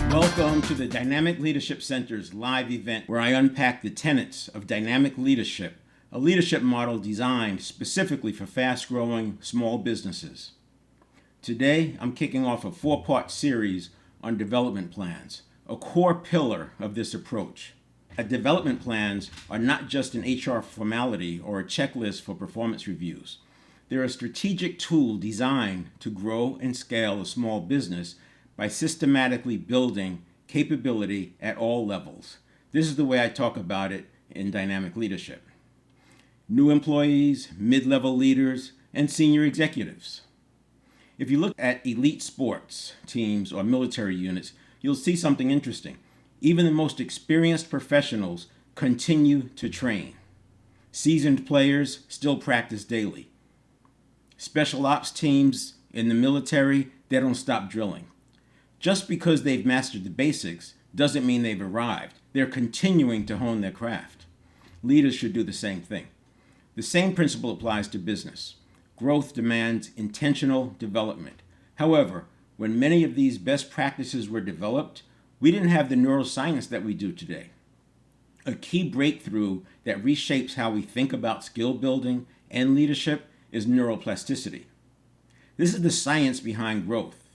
Welcome to the Dynamic Leadership Center's live event where I unpack the tenets of dynamic leadership, a leadership model designed specifically for fast-growing small businesses. Today, I'm kicking off a 4-part series on development plans, a core pillar of this approach. Development plans are not just an HR formality or a checklist for performance reviews. They're a strategic tool designed to grow and scale a small business by systematically building capability at all levels. This is the way I talk about it in dynamic leadership. New employees, mid-level leaders, and senior executives. If you look at elite sports teams or military units, you'll see something interesting. Even the most experienced professionals continue to train. Seasoned players still practice daily. Special ops teams in the military, they don't stop drilling. Just because they've mastered the basics doesn't mean they've arrived. They're continuing to hone their craft. Leaders should do the same thing. The same principle applies to business. Growth demands intentional development. However, when many of these best practices were developed, we didn't have the neuroscience that we do today. A key breakthrough that reshapes how we think about skill building and leadership is neuroplasticity. This is the science behind growth.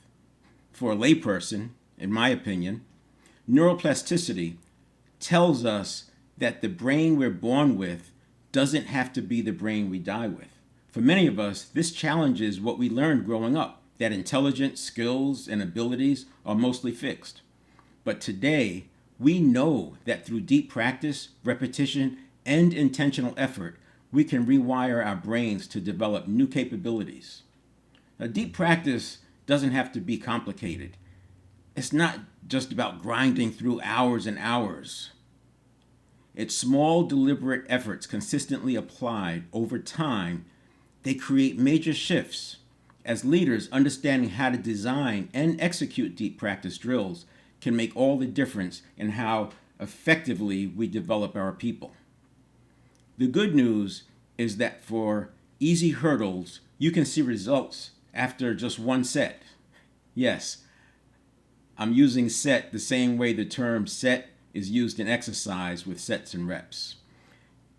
For a layperson, in my opinion, neuroplasticity tells us that the brain we're born with doesn't have to be the brain we die with. For many of us, this challenges what we learned growing up, that intelligence, skills, and abilities are mostly fixed. But today, we know that through deep practice, repetition, and intentional effort, we can rewire our brains to develop new capabilities. Now, deep practice doesn't have to be complicated. It's not just about grinding through hours and hours. It's small, deliberate efforts consistently applied over time. They create major shifts. As leaders, understanding how to design and execute deep practice drills can make all the difference in how effectively we develop our people. The good news is that for easy hurdles, you can see results after just one set. Yes, I'm using set the same way the term set is used in exercise with sets and reps.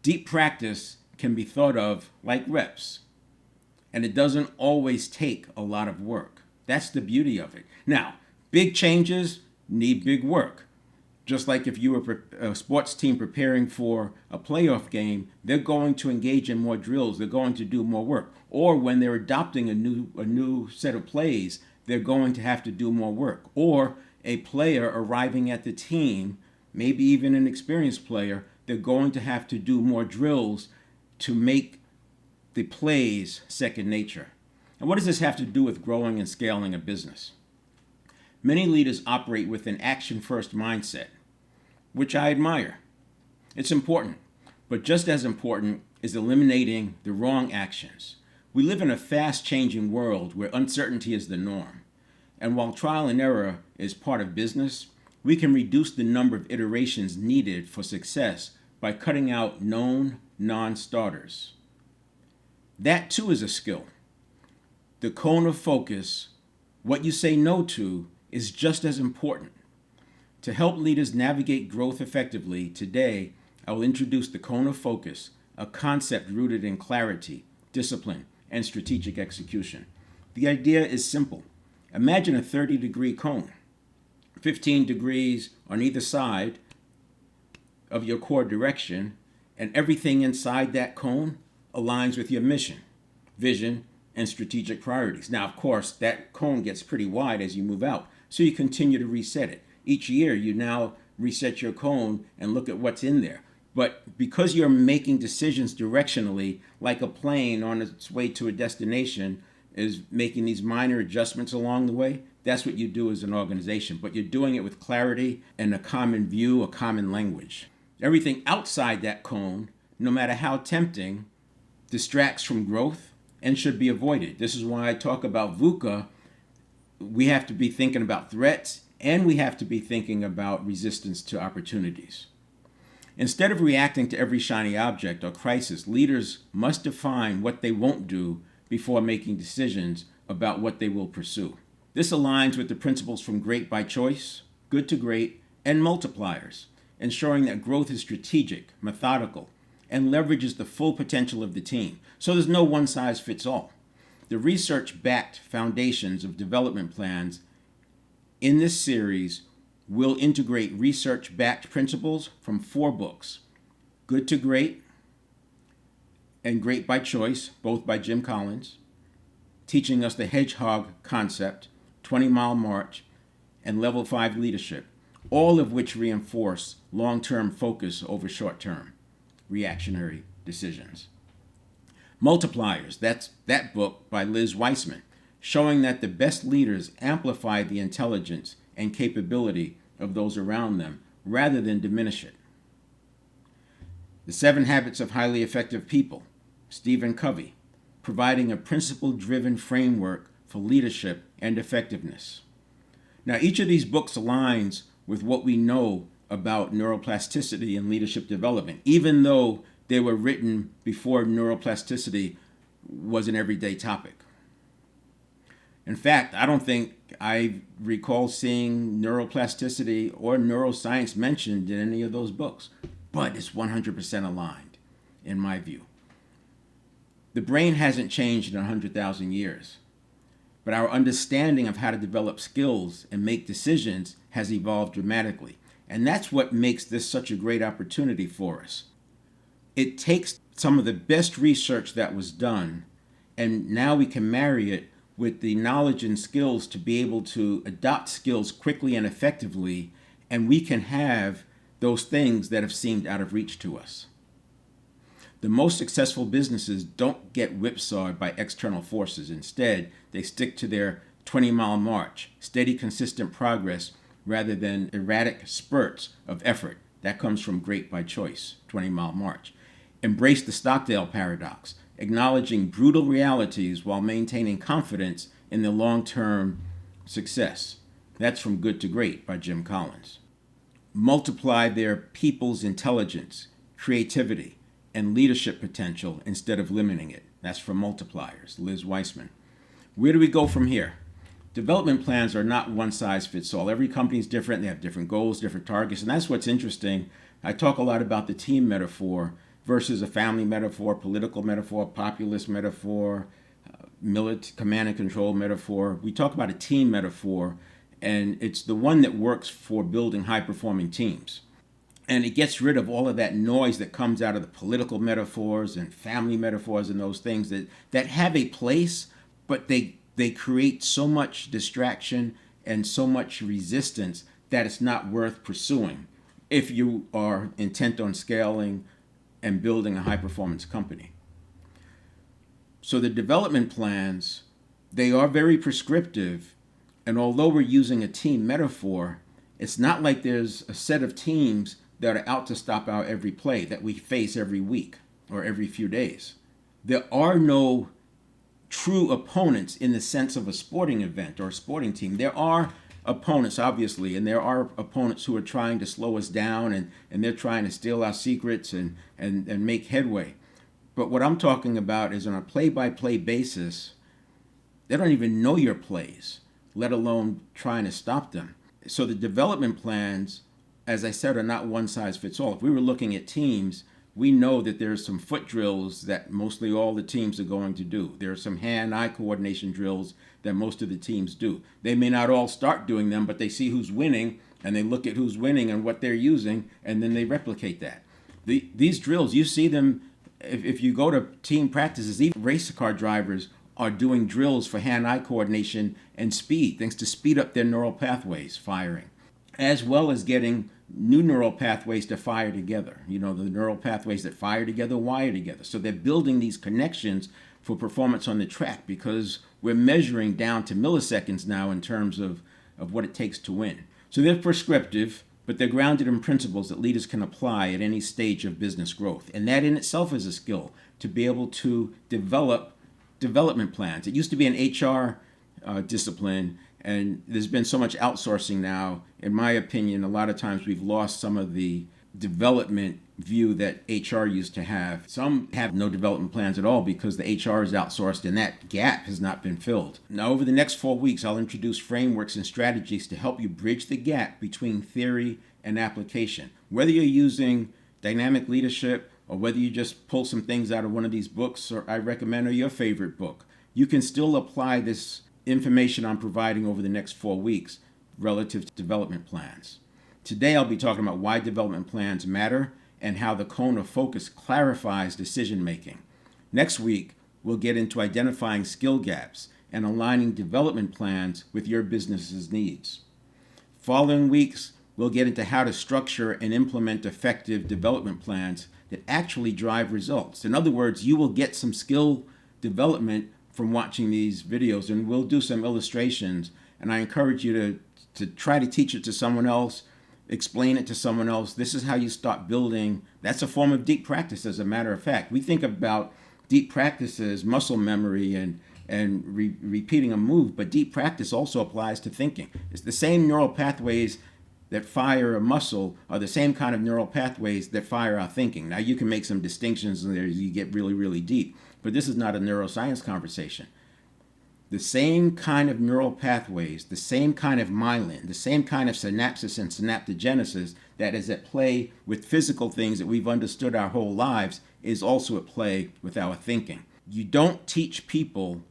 Deep practice can be thought of like reps, and it doesn't always take a lot of work. That's the beauty of it. Now, big changes need big work. Just like if you were a sports team preparing for a playoff game, they're going to engage in more drills, they're going to do more work. Or when they're adopting a new set of plays, they're going to have to do more work. Or a player arriving at the team, maybe even an experienced player, they're going to have to do more drills to make the plays second nature. And what does this have to do with growing and scaling a business? Many leaders operate with an action-first mindset, which I admire. It's important, but just as important is eliminating the wrong actions. We live in a fast-changing world where uncertainty is the norm. And while trial and error is part of business, we can reduce the number of iterations needed for success by cutting out known non-starters. That too is a skill. The cone of focus, what you say no to, is just as important. To help leaders navigate growth effectively, today I will introduce the cone of focus, a concept rooted in clarity, discipline, and strategic execution. The idea is simple. Imagine a 30-degree cone, 15 degrees on either side of your core direction, and everything inside that cone aligns with your mission, vision, and strategic priorities. Now, of course, that cone gets pretty wide as you move out, so you continue to reset it. Each year, you now reset your cone and look at what's in there. But because you're making decisions directionally, like a plane on its way to a destination is making these minor adjustments along the way, that's what you do as an organization. But you're doing it with clarity and a common view, a common language. Everything outside that cone, no matter how tempting, distracts from growth and should be avoided. This is why I talk about VUCA. We have to be thinking about threats and we have to be thinking about resistance to opportunities. Instead of reacting to every shiny object or crisis, leaders must define what they won't do before making decisions about what they will pursue. This aligns with the principles from Great by Choice, good to great, and multipliers, ensuring that growth is strategic, methodical, and leverages the full potential of the team. So there's no one-size-fits-all. The research-backed foundations of development plans in this series will integrate research-backed principles from 4 books, Good to Great and Great by Choice, both by Jim Collins, teaching us the hedgehog concept, 20-mile march, and level 5 leadership, all of which reinforce long-term focus over short-term reactionary decisions. Multipliers, that's that book by 𝗬𝗏𝗏, showing that the best leaders amplify the intelligence and capability of those around them rather than diminish it. The 7 Habits of Highly Effective People, Stephen Covey, providing a principle-driven framework for leadership and effectiveness. Now, each of these books aligns with what we know about neuroplasticity and leadership development, even though they were written before neuroplasticity was an everyday topic. In fact, I don't think I recall seeing neuroplasticity or neuroscience mentioned in any of those books, but it's 100% aligned, in my view. The brain hasn't changed in 100,000 years, but our understanding of how to develop skills and make decisions has evolved dramatically. And that's what makes this such a great opportunity for us. It takes some of the best research that was done, and now we can marry it with the knowledge and skills to be able to adopt skills quickly and effectively, and we can have those things that have seemed out of reach to us. The most successful businesses don't get whipsawed by external forces. Instead, they stick to their 20-mile march, steady, consistent progress, rather than erratic spurts of effort. That comes from Great by Choice, 20-mile march. Embrace the Stockdale paradox, acknowledging brutal realities while maintaining confidence in the long-term success. That's from Good to Great by Jim Collins. Multiply their people's intelligence, creativity, and leadership potential instead of limiting it. That's from Multipliers, 𝗬𝗏𝗏. Where do we go from here? Development plans are not one size fits all. Every company is different. They have different goals, different targets, and that's what's interesting. I talk a lot about the team metaphor versus a family metaphor, political metaphor, populist metaphor, command and control metaphor. We talk about a team metaphor, and it's the one that works for building high-performing teams. And it gets rid of all of that noise that comes out of the political metaphors and family metaphors and those things that have a place, but they create so much distraction and so much resistance that it's not worth pursuing if you are intent on scaling and building a high-performance company. So the development plans, they are very prescriptive, and although we're using a team metaphor, it's not like there's a set of teams that are out to stop our every play that we face every week or every few days. There are no true opponents in the sense of a sporting event or a sporting team. There are opponents, obviously, and there are opponents who are trying to slow us down and they're trying to steal our secrets and make headway. But what I'm talking about is on a play-by-play basis, they don't even know your plays, let alone trying to stop them. So the development plans, as I said, are not one size fits all. If we were looking at teams, we know that there's some foot drills that mostly all the teams are going to do. There are some hand-eye coordination drills that most of the teams do. They may not all start doing them, but they see who's winning, and they look at who's winning and what they're using, and then they replicate that. These drills, you see them, if you go to team practices, even race car drivers are doing drills for hand-eye coordination and speed, things to speed up their neural pathways firing, as well as getting new neural pathways to fire together. You know, the neural pathways that fire together, wire together. So they're building these connections for performance on the track because we're measuring down to milliseconds now in terms of what it takes to win. So they're prescriptive, but they're grounded in principles that leaders can apply at any stage of business growth. And that in itself is a skill, to be able to develop development plans. It used to be an HR discipline, and there's been so much outsourcing now. In my opinion, a lot of times we've lost some of the development view that HR used to have. Some have no development plans at all because the HR is outsourced and that gap has not been filled. Now, over the next 4 weeks, I'll introduce frameworks and strategies to help you bridge the gap between theory and application. Whether you're using dynamic leadership or whether you just pull some things out of one of these books or I recommend or your favorite book, you can still apply this information I'm providing over the next 4 weeks relative to development plans. Today, I'll be talking about why development plans matter and how the cone of focus clarifies decision making. Next week, we'll get into identifying skill gaps and aligning development plans with your business's needs. Following weeks, we'll get into how to structure and implement effective development plans that actually drive results. In other words, you will get some skill development from watching these videos, and we'll do some illustrations, and I encourage you to try to teach it to someone else, explain it to someone else. This is how you start building. That's a form of deep practice, as a matter of fact. We think about deep practice as muscle memory and repeating a move, but deep practice also applies to thinking. It's the same neural pathways that fire a muscle are the same kind of neural pathways that fire our thinking. Now, you can make some distinctions there as you get really, really deep, but this is not a neuroscience conversation. The same kind of neural pathways, the same kind of myelin, the same kind of synapses and synaptogenesis that is at play with physical things that we've understood our whole lives is also at play with our thinking. You don't teach people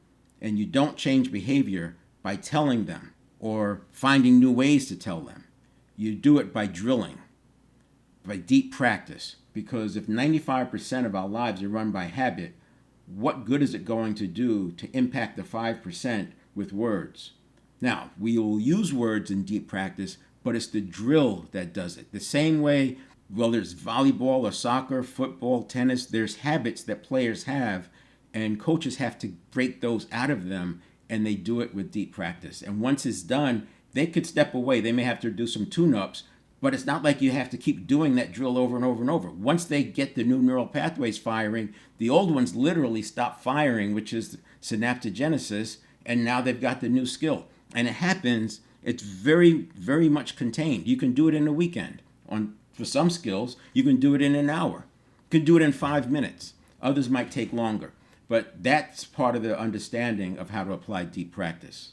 and you don't change behavior by telling them or finding new ways to tell them. You do it by drilling, by deep practice, because if 95% of our lives are run by habit, what good is it going to do to impact the 5% with words? Now, we will use words in deep practice, but it's the drill that does it. The same way, whether it's volleyball or soccer, football, tennis, there's habits that players have, and coaches have to break those out of them, and they do it with deep practice. And once it's done, they could step away. They may have to do some tune-ups, but it's not like you have to keep doing that drill over and over and over. Once they get the new neural pathways firing, the old ones literally stop firing, which is synaptogenesis, and now they've got the new skill. And it happens, it's very, very much contained. You can do it in a weekend. For some skills, you can do it in an hour. You can do it in 5 minutes. Others might take longer. But that's part of the understanding of how to apply deep practice.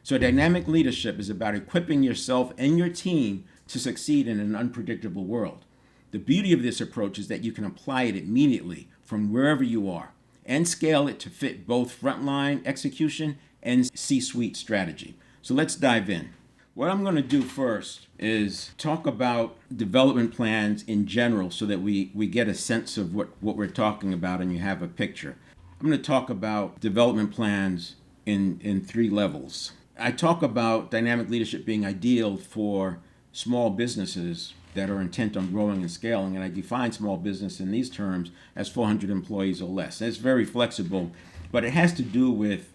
So dynamic leadership is about equipping yourself and your team to succeed in an unpredictable world. The beauty of this approach is that you can apply it immediately from wherever you are and scale it to fit both frontline execution and C-suite strategy. So let's dive in. What I'm going to do first is talk about development plans in general so that we get a sense of what we're talking about and you have a picture. I'm going to talk about development plans in 3 levels. I talk about dynamic leadership being ideal for small businesses that are intent on growing and scaling, and I define small business in these terms as 400 employees or less. And it's very flexible, but it has to do with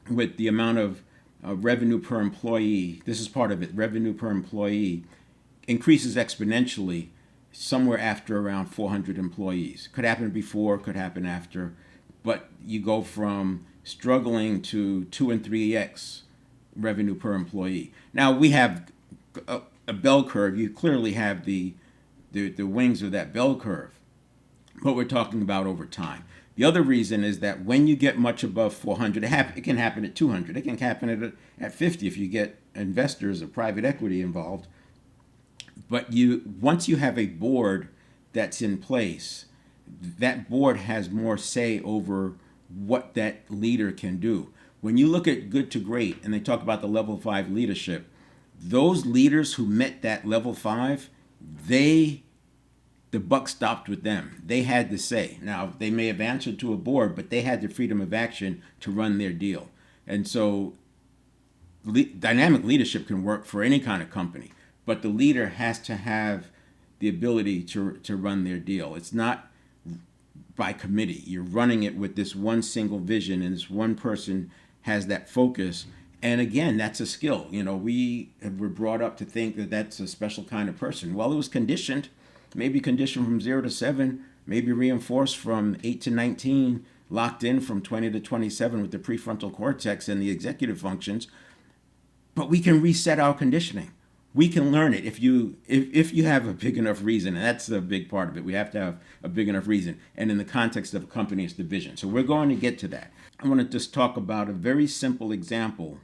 the amount of revenue per employee. This is part of it. Revenue per employee increases exponentially somewhere after around 400 employees. Could happen before, could happen after, but you go from struggling to 2 and 3x revenue per employee. Now we have a bell curve. You clearly have the wings of that bell curve, but we're talking about over time. The other reason is that when you get much above 400, it can happen at 200. It can happen at 50 if you get investors or private equity involved. But once you have a board that's in place, that board has more say over what that leader can do. When you look at good to great and they talk about the level 5 leadership, those leaders who met that level 5, the buck stopped with them. They had the say. Now, they may have answered to a board, but they had the freedom of action to run their deal. And so dynamic leadership can work for any kind of company, but the leader has to have the ability to run their deal. It's not by committee. You're running it with this one single vision, and this one person has that focus. And again, that's a skill. We were brought up to think that that's a special kind of person. Well, it was conditioned, maybe conditioned from 0 to 7, maybe reinforced from 8 to 19, locked in from 20 to 27 with the prefrontal cortex and the executive functions. But we can reset our conditioning. we can learn it if you have a big enough reason, and that's a big part of it. We have to have a big enough reason, and in the context of a company, it's the vision. So we're going to get to that. I want to just talk about a very simple example.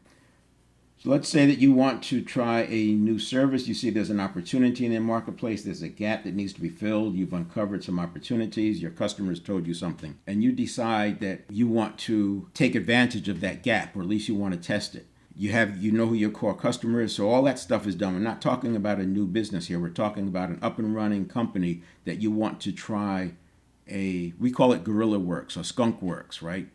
So let's say that you want to try a new service. You see there's an opportunity in the marketplace. There's a gap that needs to be filled. You've uncovered some opportunities. Your customers told you something. And you decide that you want to take advantage of that gap, or at least you want to test it. You know who your core customer is. So all that stuff is done. We're not talking about a new business here. We're talking about an up and running company that you want to try we call it guerrilla works or skunk works, right?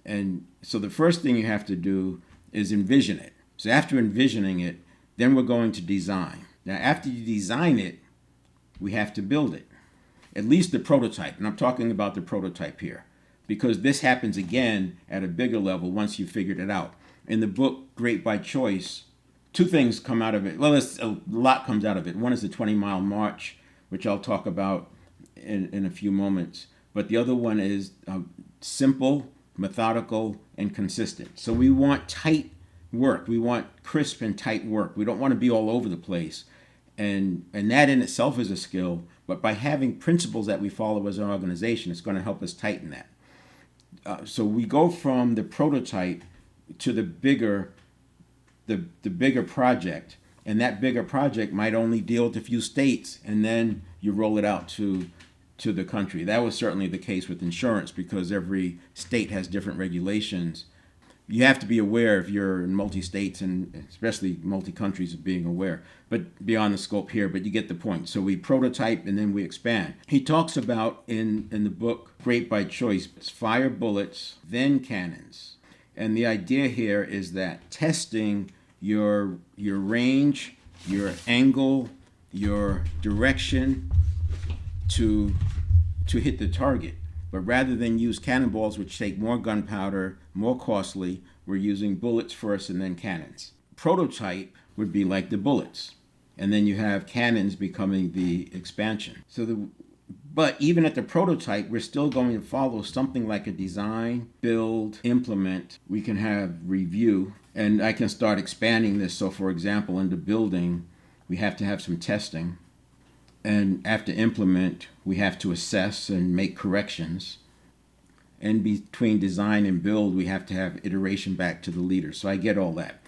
And so the first thing you have to do is envision it. So after envisioning it, then we're going to design. Now, after you design it, we have to build it, at least the prototype. And I'm talking about the prototype here, because this happens again at a bigger level once you've figured it out. In the book, Great by Choice, two things come out of it. Well, a lot comes out of it. One is the 20-mile march, which I'll talk about in a few moments. But the other one is simple, methodical, and consistent. So we want tight work. We want crisp and tight work. We don't want to be all over the place. And that in itself is a skill, but by having principles that we follow as an organization, it's going to help us tighten that. So we go from the prototype to the bigger project, and that bigger project might only deal with a few states, and then you roll it out to the country. That was certainly the case with insurance, because every state has different regulations. You have to be aware if you're in multi-states and especially multi-countries of being aware, but beyond the scope here, but you get the point. So we prototype and then we expand. He talks about in the book, Great by Choice, fire bullets, then cannons. And the idea here is that testing your range, your angle, your direction to hit the target. But rather than use cannonballs, which take more gunpowder, more costly, we're using bullets first and then cannons. Prototype would be like the bullets. And then you have cannons becoming the expansion. But even at the prototype, we're still going to follow something like a design, build, implement. We can have review, and I can start expanding this. So for example, in the building, we have to have some testing. And after implement, we have to assess and make corrections. And between design and build, we have to have iteration back to the leader. So I get all that.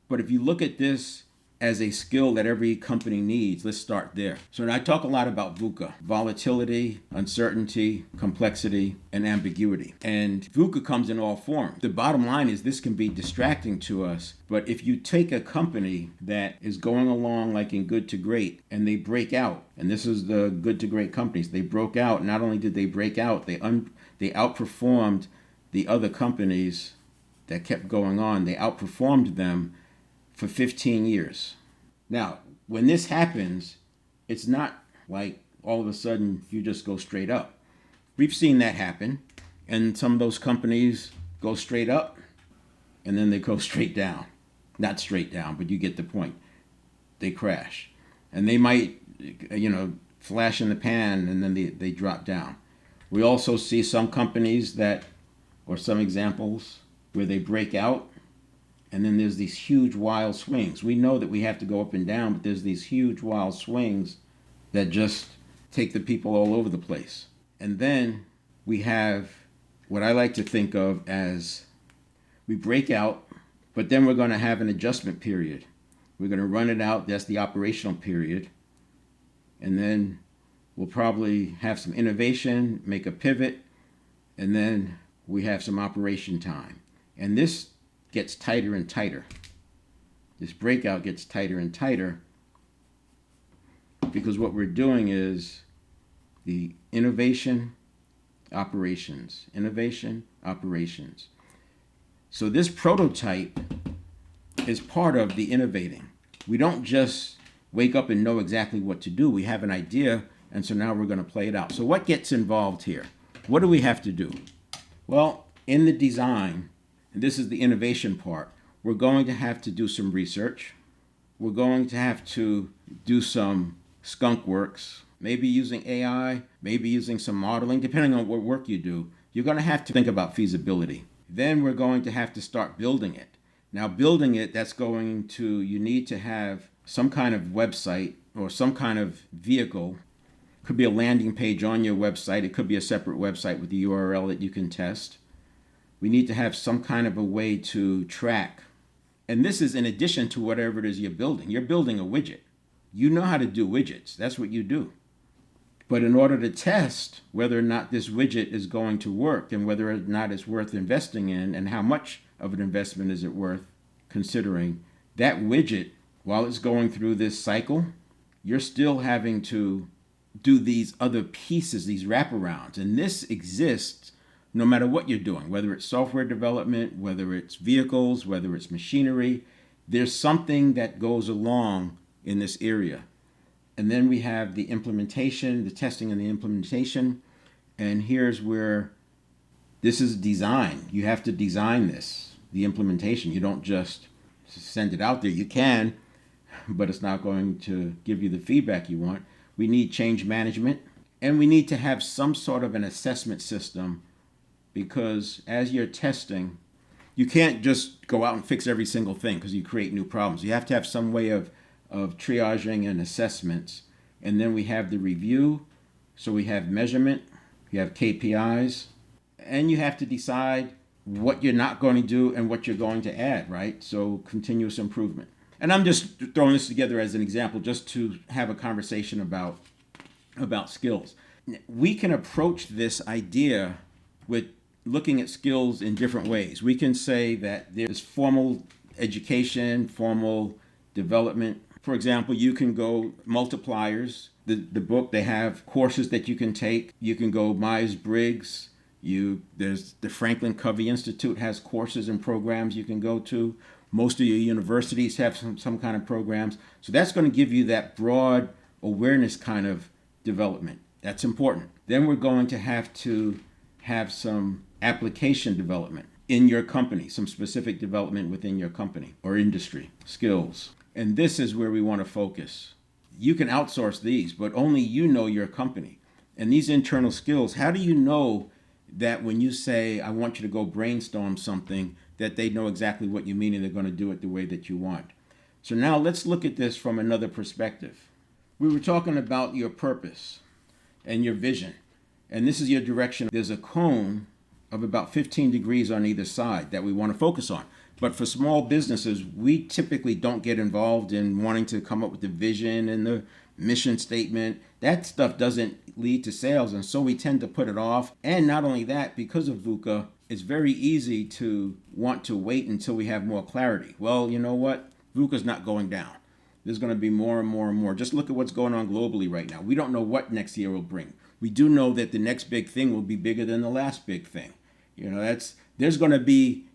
But if you look at this as a skill that every company needs, let's start there. So I talk a lot about VUCA: volatility, uncertainty, complexity, and ambiguity. And VUCA comes in all forms. The bottom line is this can be distracting to us, but if you take a company that is going along like in good to great and they break out, and this is the good to great companies, they broke out. Not only did they break out, they outperformed the other companies that kept going on. They outperformed them for 15 years. Now, when this happens, it's not like all of a sudden you just go straight up. We've seen that happen, and some of those companies go straight up, and then they go straight down. Not straight down, but you get the point. They crash. And they might, flash in the pan, and then they drop down. We also see some companies or some examples where they break out, and then there's these huge wild swings. We know that we have to go up and down, but there's these huge wild swings that just take the people all over the place. And then we have what I like to think of as we break out, but then we're going to have an adjustment period. We're going to run it out. That's the operational period. And then we'll probably have some innovation, make a pivot, and then we have some operation time. And this gets tighter and tighter. This breakout gets tighter and tighter because what we're doing is the innovation, operations. Innovation, operations. So this prototype is part of the innovating. We don't just wake up and know exactly what to do. We have an idea, and so now we're going to play it out. So what gets involved here? What do we have to do? Well, in the design, and this is the innovation part, we're going to have to do some research. We're going to have to do some skunk works, maybe using AI, maybe using some modeling, depending on what work you do. You're going to have to think about feasibility. Then we're going to have to start building it. Now, building it, you need to have some kind of website or some kind of vehicle. It could be a landing page on your website. It could be a separate website with the URL that you can test. We need to have some kind of a way to track. And this is in addition to whatever it is you're building. You're building a widget. You know how to do widgets. That's what you do. But in order to test whether or not this widget is going to work and whether or not it's worth investing in and how much of an investment is it worth considering, that widget, while it's going through this cycle, you're still having to do these other pieces, these wraparounds. And this exists no matter what you're doing, whether it's software development, whether it's vehicles, whether it's machinery. There's something that goes along in this area. And then we have the implementation, the testing and the implementation. And here's where this is design. You have to design this, the implementation. You don't just send it out there. You can, but it's not going to give you the feedback you want. We need change management, and we need to have some sort of an assessment system, because as you're testing, you can't just go out and fix every single thing because you create new problems. You have to have some way of triaging and assessments. And then we have the review. So we have measurement, you have KPIs, and you have to decide what you're not going to do and what you're going to add, right? So continuous improvement. And I'm just throwing this together as an example just to have a conversation about skills. We can approach this idea with looking at skills in different ways. We can say that there's formal education, formal development. For example, you can go multipliers. The book, they have courses that you can take. You can go Myers-Briggs. There's the Franklin Covey Institute has courses and programs you can go to. Most of your universities have some kind of programs. So that's going to give you that broad awareness kind of development. That's important. Then we're going to have some application development in your company, some specific development within your company or industry, skills. And this is where we want to focus. You can outsource these, but only you know your company. And these internal skills, how do you know that when you say, I want you to go brainstorm something, that they know exactly what you mean and they're going to do it the way that you want? So now let's look at this from another perspective. We were talking about your purpose and your vision. And this is your direction. There's a cone of about 15 degrees on either side that we want to focus on. But for small businesses, we typically don't get involved in wanting to come up with the vision and the mission statement. That stuff doesn't lead to sales, and so we tend to put it off. And not only that, because of VUCA, it's very easy to want to wait until we have more clarity. Well, you know what? VUCA's not going down. There's going to be more and more and more. Just look at what's going on globally right now. We don't know what next year will bring. We do know that the next big thing will be bigger than the last big thing. You know, there's going to be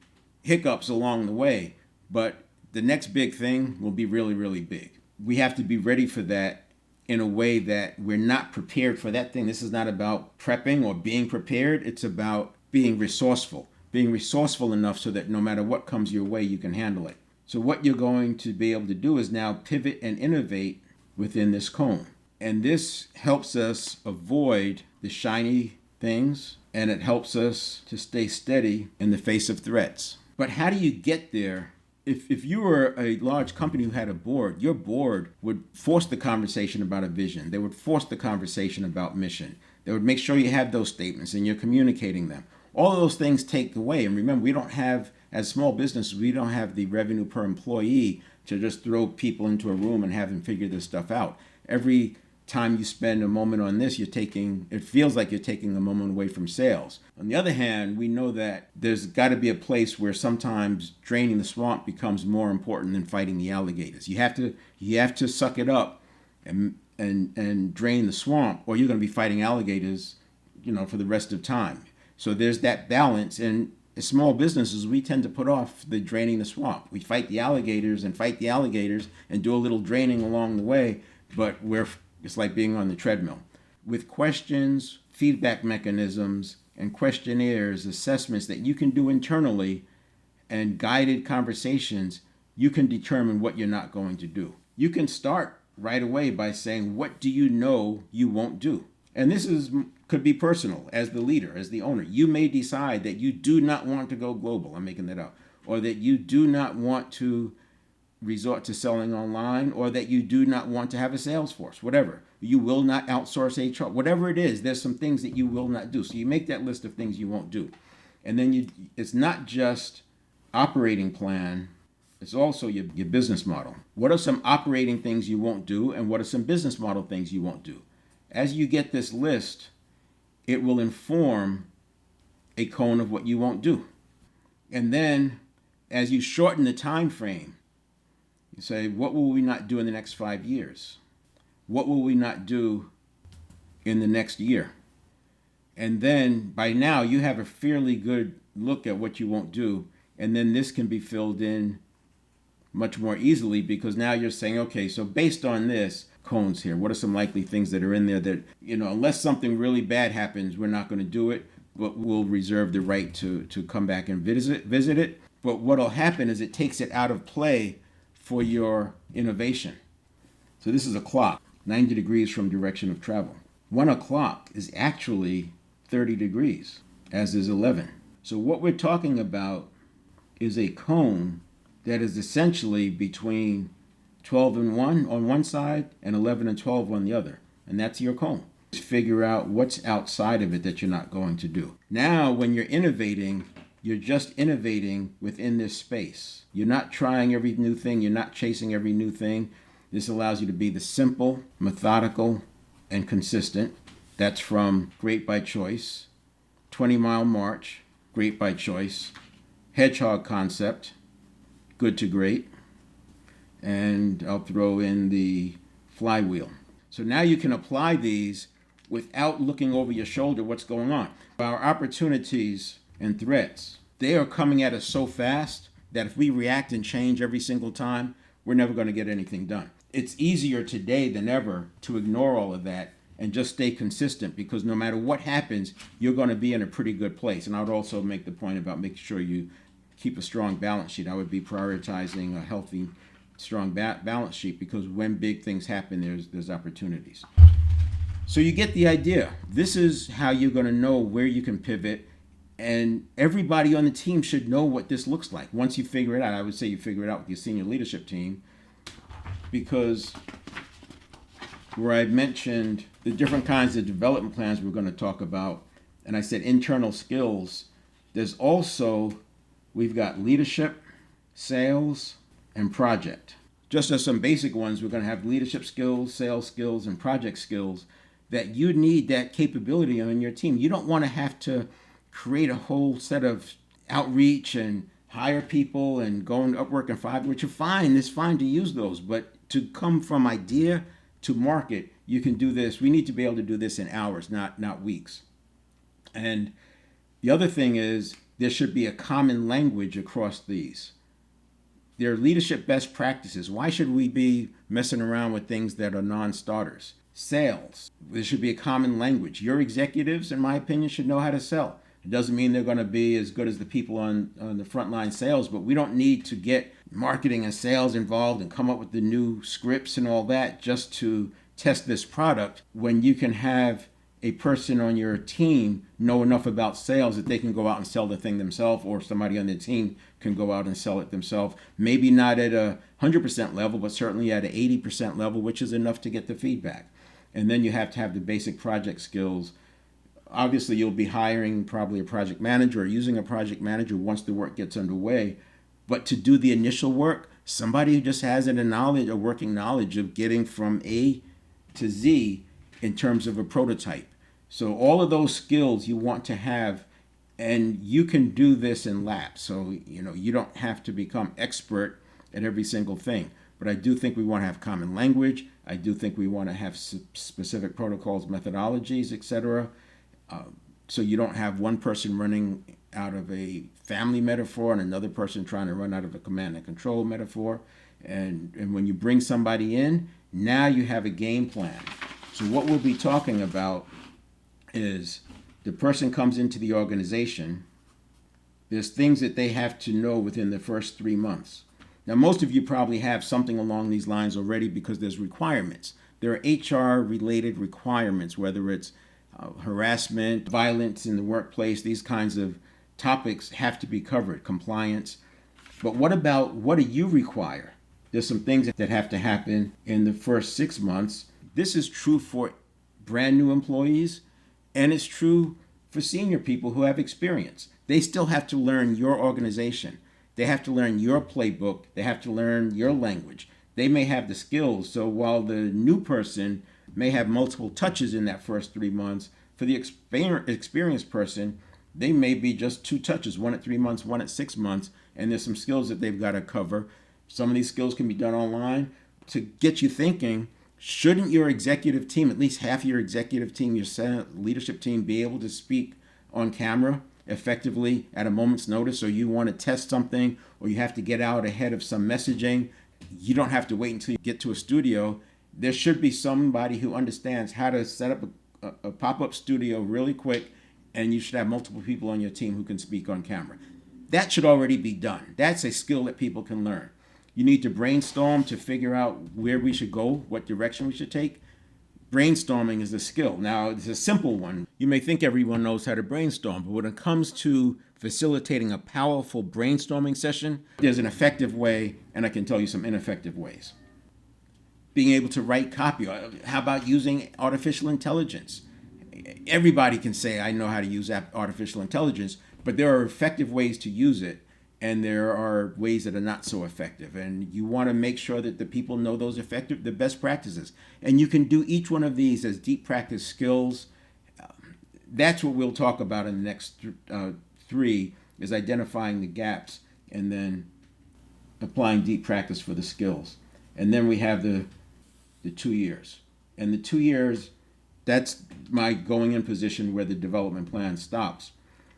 hiccups along the way, but the next big thing will be really, really big. We have to be ready for that in a way that we're not prepared for that thing. This is not about prepping or being prepared. It's about being resourceful enough so that no matter what comes your way, you can handle it. So what you're going to be able to do is now pivot and innovate within this cone. And this helps us avoid the shiny things, and it helps us to stay steady in the face of threats. But how do you get there? If you were a large company who had a board, your board would force the conversation about a vision. They would force the conversation about mission. They would make sure you have those statements and you're communicating them. All of those things take away. And remember, we don't have, as small businesses, we don't have the revenue per employee to just throw people into a room and have them figure this stuff out. Every time you spend a moment on this, it feels like you're taking a moment away from sales. On the other hand, we know that there's got to be a place where sometimes draining the swamp becomes more important than fighting the alligators. You have to suck it up and drain the swamp, or you're going to be fighting alligators, for the rest of time. So there's that balance. And as small businesses, we tend to put off the draining the swamp. We fight the alligators and do a little draining along the way, but it's like being on the treadmill. With questions, feedback mechanisms, and questionnaires, assessments that you can do internally, and guided conversations, you can determine what you're not going to do. You can start right away by saying, what do you know you won't do? And this could be personal. As the leader, as the owner, you may decide that you do not want to go global. I'm making that up. Or that you do not want to resort to selling online, or that you do not want to have a sales force, whatever. You will not outsource HR, whatever it is, there's some things that you will not do. So you make that list of things you won't do. And then it's not just operating plan, it's also your business model. What are some operating things you won't do, and what are some business model things you won't do? As you get this list, it will inform a cone of what you won't do. And then as you shorten the time frame, you say, what will we not do in the next 5 years? What will we not do in the next year? And then by now you have a fairly good look at what you won't do. And then this can be filled in much more easily, because now you're saying, okay, so based on this, cones here, what are some likely things that are in there that, unless something really bad happens, we're not going to do it, but we'll reserve the right to come back and visit it. But what'll happen is it takes it out of play for your innovation. So this is a clock, 90 degrees from direction of travel. 1 o'clock is actually 30 degrees, as is 11. So what we're talking about is a cone that is essentially between 12 and 1 on one side and 11 and 12 on the other. And that's your cone. Figure out what's outside of it that you're not going to do. Now, when you're innovating, you're just innovating within this space. You're not trying every new thing. You're not chasing every new thing. This allows you to be the simple, methodical, and consistent. That's from Great by Choice, 20-Mile March, Great by Choice, Hedgehog Concept, Good to Great, and I'll throw in the flywheel. So now you can apply these without looking over your shoulder what's going on. Our opportunities and threats, they are coming at us so fast that if we react and change every single time, we're never going to get anything done. It's easier today than ever to ignore all of that and just stay consistent, because no matter what happens, you're going to be in a pretty good place. And I would also make the point about making sure you keep a strong balance sheet. I would be prioritizing a healthy, strong balance sheet, because when big things happen, there's opportunities. So you get the idea. This is how you're going to know where you can pivot, and everybody on the team should know what this looks like. Once you figure it out, I would say you figure it out with your senior leadership team, because where I mentioned the different kinds of development plans we're going to talk about, and I said internal skills, there's also, we've got leadership, sales, and project. Just as some basic ones, we're going to have leadership skills, sales skills, and project skills that you need that capability on your team. You don't want to have to create a whole set of outreach and hire people and go and Upwork and Fiverr, which are fine. It's fine to use those, but to come from idea to market, you can do this. We need to be able to do this in hours, not weeks. And the other thing is, there should be a common language across these. They're leadership best practices. Why should we be messing around with things that are non-starters? Sales. There should be a common language. Your executives, in my opinion, should know how to sell. It doesn't mean they're going to be as good as the people on the frontline sales, but we don't need to get marketing and sales involved and come up with the new scripts and all that just to test this product, when you can have a person on your team know enough about sales that they can go out and sell the thing themselves, or somebody on the team can go out and sell it themselves. Maybe not at a 100% level, but certainly at an 80% level, which is enough to get the feedback. And then you have to have the basic project skills. Obviously, you'll be hiring probably a project manager or using a project manager once the work gets underway. But to do the initial work, somebody who just has a working knowledge of getting from A to Z in terms of a prototype. So all of those skills you want to have, and you can do this in laps. So, you don't have to become expert at every single thing. But I do think we want to have common language. I do think we want to have specific protocols, methodologies, etc. So you don't have one person running out of a family metaphor and another person trying to run out of a command and control metaphor. And when you bring somebody in, now you have a game plan. So what we'll be talking about is the person comes into the organization. There's things that they have to know within the first 3 months. Now, most of you probably have something along these lines already, because there's requirements. There are HR-related requirements, whether it's harassment, violence in the workplace, these kinds of topics have to be covered, compliance. But what do you require? There's some things that have to happen in the first 6 months. This is true for brand new employees, and it's true for senior people who have experience. They still have to learn your organization. They have to learn your playbook. They have to learn your language. They may have the skills, so while the new person may have multiple touches in that first 3 months, for the experienced person, they may be just 2 touches, one at 3 months, one at 6 months, and there's some skills that they've got to cover. Some of these skills can be done online to get you thinking, shouldn't your executive team, at least half your executive team, your Senate leadership team, be able to speak on camera effectively at a moment's notice, or you want to test something, or you have to get out ahead of some messaging? You don't have to wait until you get to a studio. There should be somebody who understands how to set up a pop-up studio really quick, and you should have multiple people on your team who can speak on camera. That should already be done. That's a skill that people can learn. You need to brainstorm to figure out where we should go, what direction we should take. Brainstorming is a skill. Now, it's a simple one. You may think everyone knows how to brainstorm, but when it comes to facilitating a powerful brainstorming session, there's an effective way, and I can tell you some ineffective ways. Being able to write copy. How about using artificial intelligence? Everybody can say, I know how to use artificial intelligence, but there are effective ways to use it, and there are ways that are not so effective. And you want to make sure that the people know those effective, the best practices. And you can do each one of these as deep practice skills. That's what we'll talk about in the next 3, is identifying the gaps and then applying deep practice for the skills. And then we have the 2 years. And the 2 years, that's my going in position where the development plan stops.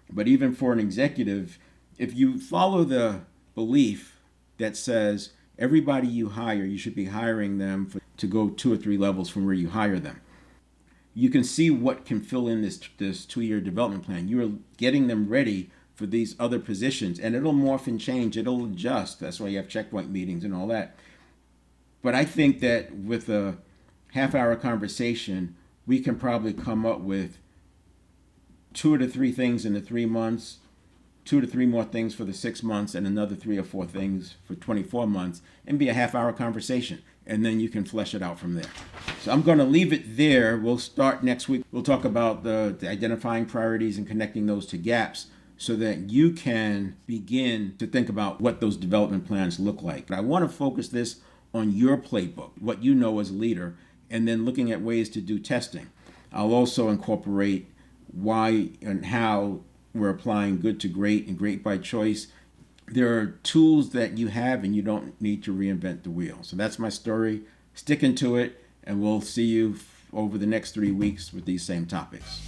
But even for an executive, if you follow the belief that says everybody you hire, you should be hiring them to go 2 or 3 levels from where you hire them, you can see what can fill in this 2-year development plan. You are getting them ready for these other positions, and it'll morph and change. It'll adjust. That's why you have checkpoint meetings and all that. But I think that with a half-hour conversation, we can probably come up with 2 to 3 things in the 3 months, 2 to 3 more things for the 6 months, and another 3 or 4 things for 24 months, and be a half-hour conversation. And then you can flesh it out from there. So I'm going to leave it there. We'll start next week. We'll talk about the identifying priorities and connecting those to gaps so that you can begin to think about what those development plans look like. But I want to focus this on your playbook, what you know as a leader, and then looking at ways to do testing. I'll also incorporate why and how we're applying good to great and great by choice. There are tools that you have and you don't need to reinvent the wheel. So that's my story. Sticking to it, and we'll see you over the next 3 weeks with these same topics.